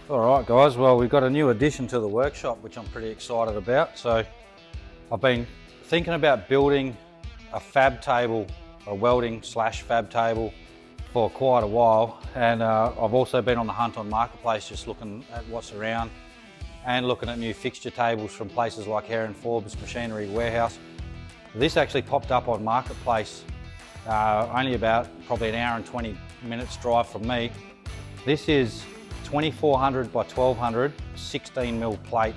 Alright guys, well we've got a new addition to the workshop which I'm pretty excited about. So I've been thinking about building a fab table, a welding slash fab table for quite a while, and I've also been on the hunt on Marketplace just looking at what's around and looking at new fixture tables from places like Hare and Forbes Machinery Warehouse. This actually popped up on Marketplace only about probably an hour and 20 minutes drive from me. This is 2400 by 1200 16mm plate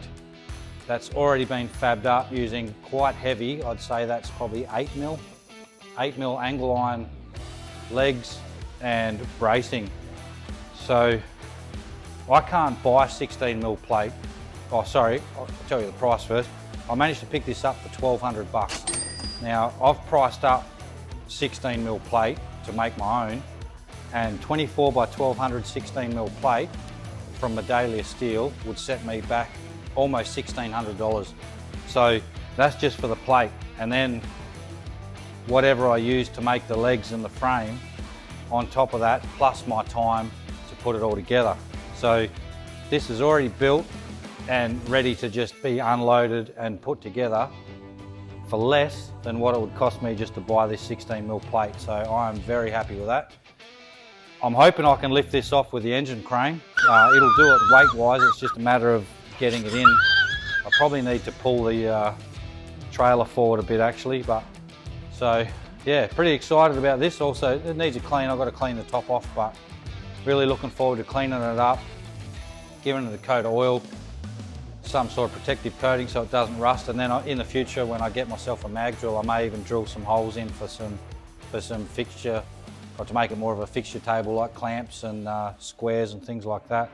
that's already been fabbed up using quite heavy, I'd say that's probably 8mm angle iron legs and bracing. So I can't buy 16mm plate. Oh sorry, I'll tell you the price first. I managed to pick this up for 1200 bucks. Now I've priced up 16mm plate to make my own, and 24 by 1200 16mm plate from Medallia Steel would set me back almost $1,600. So that's just for the plate, and then whatever I use to make the legs and the frame on top of that, plus my time to put it all together. So this is already built and ready to just be unloaded and put together for less than what it would cost me just to buy this 16mm plate. So I am very happy with that. I'm hoping I can lift this off with the engine crane. It'll do it weight-wise, it's just a matter of getting it in. I probably need to pull the trailer forward a bit actually, but so yeah, pretty excited about this. Also, it needs a clean, I've got to clean the top off, but really looking forward to cleaning it up, giving it a coat of oil, some sort of protective coating so it doesn't rust, and then in the future when I get myself a mag drill, I may even drill some holes in for some fixture, or to make it more of a fixture table like clamps and squares and things like that.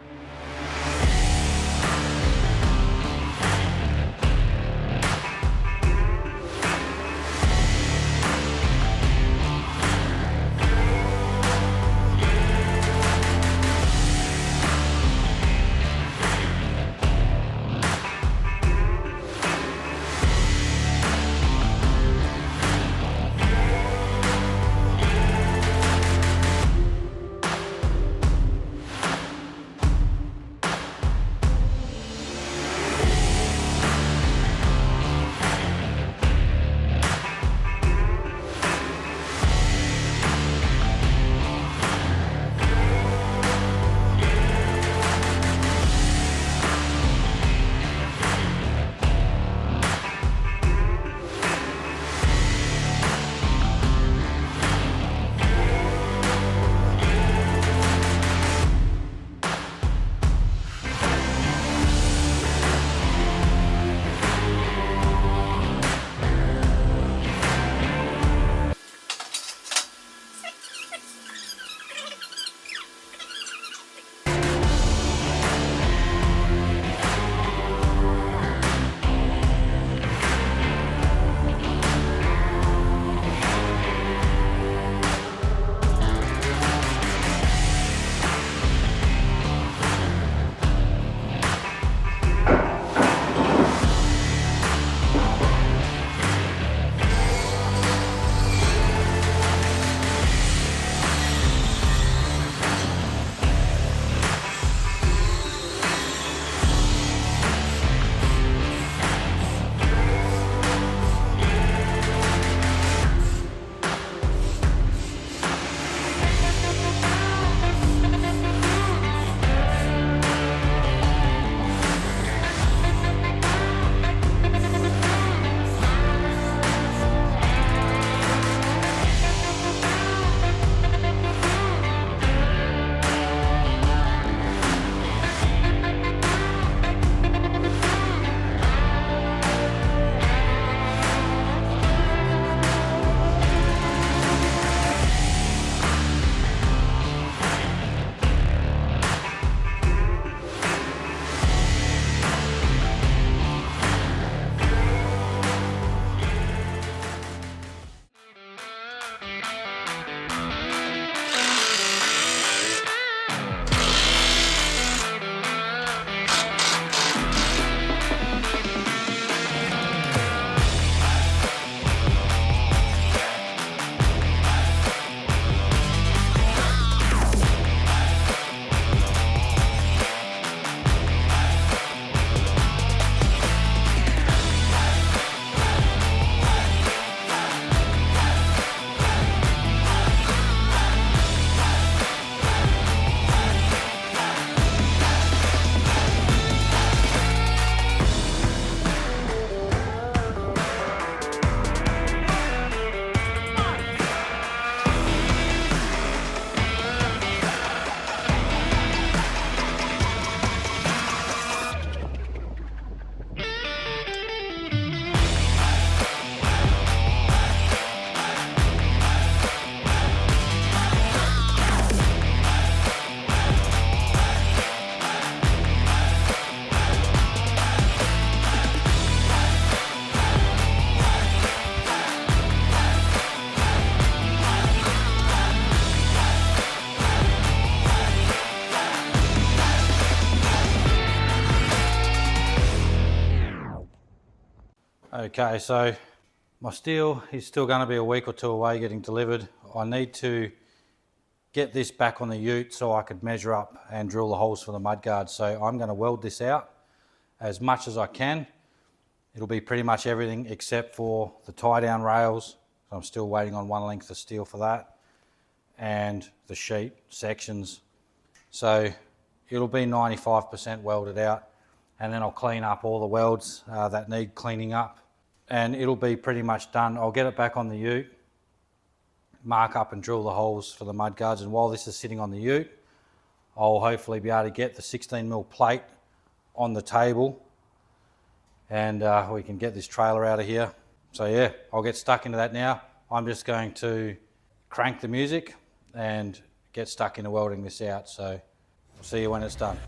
Okay, so my steel is still going to be a week or two away getting delivered. I need to get this back on the ute so I could measure up and drill the holes for the mudguards. So I'm going to weld this out as much as I can. It'll be pretty much everything except for the tie down rails. I'm still waiting on one length of steel for that, and the sheet sections. So it'll be 95% welded out, and then I'll clean up all the welds that need cleaning up, and it'll be pretty much done. I'll get it back on the ute, mark up and drill the holes for the mudguards, and while this is sitting on the ute, I'll hopefully be able to get the 16mm plate on the table, and we can get this trailer out of here. So yeah, I'll get stuck into that now. I'm just going to crank the music and get stuck into welding this out. So I'll see you when it's done.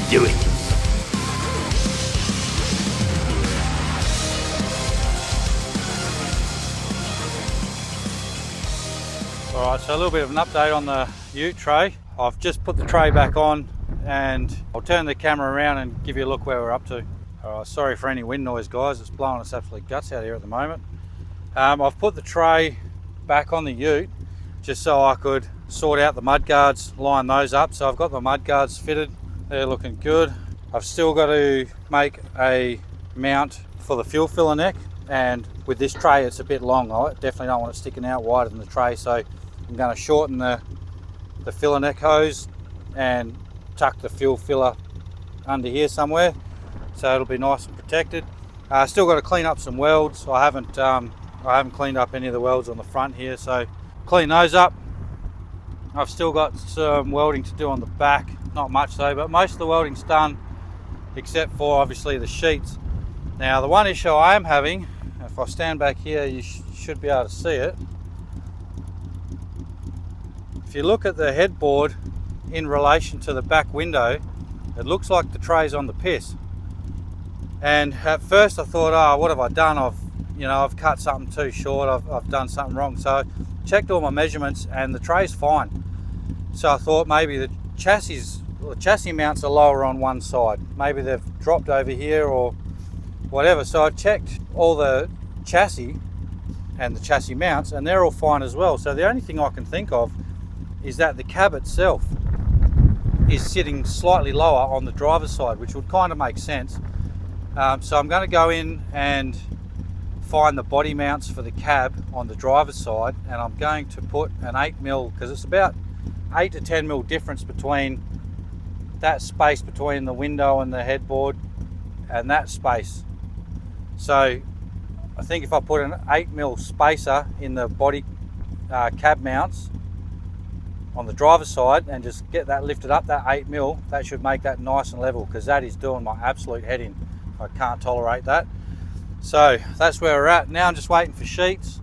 Do it. Alright, so a little bit of an update on the ute tray. I've just put the tray back on, and I'll turn the camera around and give you a look where we're up to. Alright, sorry for any wind noise, guys. It's blowing us absolute guts out here at the moment. I've put the tray back on the ute just so I could sort out the mudguards, line those up. So I've got the mudguards fitted. They're looking good. I've still got to make a mount for the fuel filler neck, and with this tray it's a bit long. I definitely don't want it sticking out wider than the tray, so I'm going to shorten the filler neck hose and tuck the fuel filler under here somewhere, so it'll be nice and protected. Still got to clean up some welds. I haven't cleaned up any of the welds on the front here, so clean those up. I've still got some welding to do on the back, not much though, but most of the welding's done except for obviously the sheets. Now the one issue I am having, if I stand back here you should be able to see it. If you look at the headboard in relation to the back window, it looks like the tray's on the piss. And at first I thought, oh, what have I done? I've cut something too short, I've done something wrong. So I checked all my measurements and the tray's fine. So I thought maybe the chassis mounts are lower on one side. Maybe they've dropped over here or whatever. So I checked all the chassis and the chassis mounts, and they're all fine as well. So the only thing I can think of is that the cab itself is sitting slightly lower on the driver's side, which would kind of make sense. So I'm going to go in and find the body mounts for the cab on the driver's side, and I'm going to put an 8mm, because it's about 8 to 10mm difference between that space between the window and the headboard and that space. So I think if I put an 8mm spacer in the body cab mounts on the driver's side and just get that lifted up, that 8mm, that should make that nice and level, because that is doing my absolute head in. I can't tolerate that. So that's where we're at. Now I'm just waiting for sheets.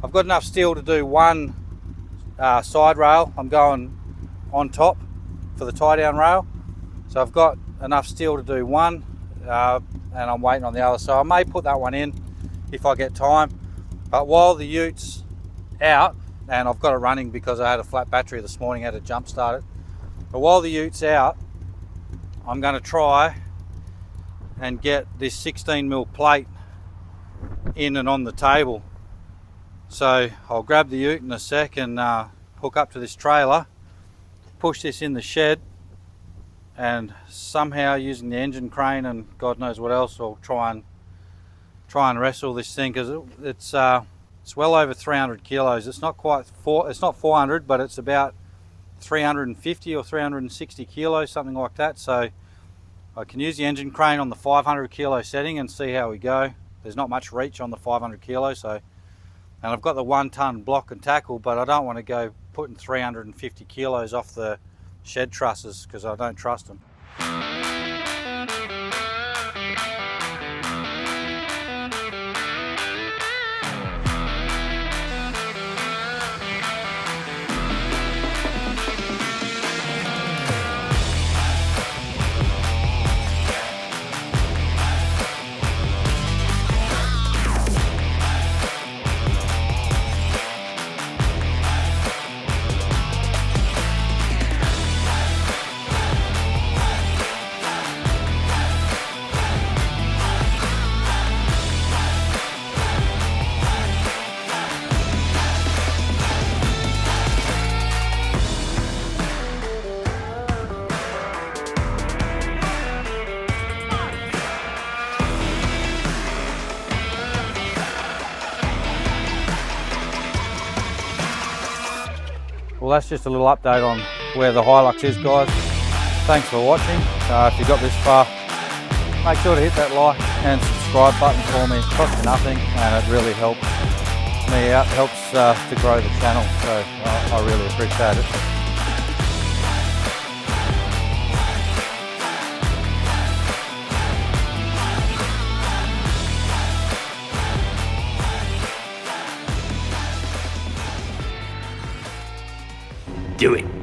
I've got enough steel to do one side rail. I'm going on top for the tie down rail. So I've got enough steel to do one, and I'm waiting on the other. So I may put that one in if I get time. But while the ute's out, and I've got it running because I had a flat battery this morning, I had to jump start it. But while the ute's out, I'm going to try and get this 16mm plate in and on the table. So I'll grab the ute in a sec and hook up to this trailer, push this in the shed, and somehow using the engine crane and God knows what else, I'll try and wrestle this thing, because it's well over 300 kilos. It's not quite it's not 400, but it's about 350 or 360 kilos, something like that. So I can use the engine crane on the 500 kilo setting and see how we go. There's not much reach on the 500 kilo, so, and I've got the 1 ton block and tackle, but I don't want to go putting 350 kilos off the shed trusses because I don't trust them. well, that's just a little update on where the Hilux is, guys. Thanks for watching. If you got this far, make sure to hit that like and subscribe button for me. It costs you nothing and it really helps me out, helps to grow the channel, so I really appreciate it. Do it.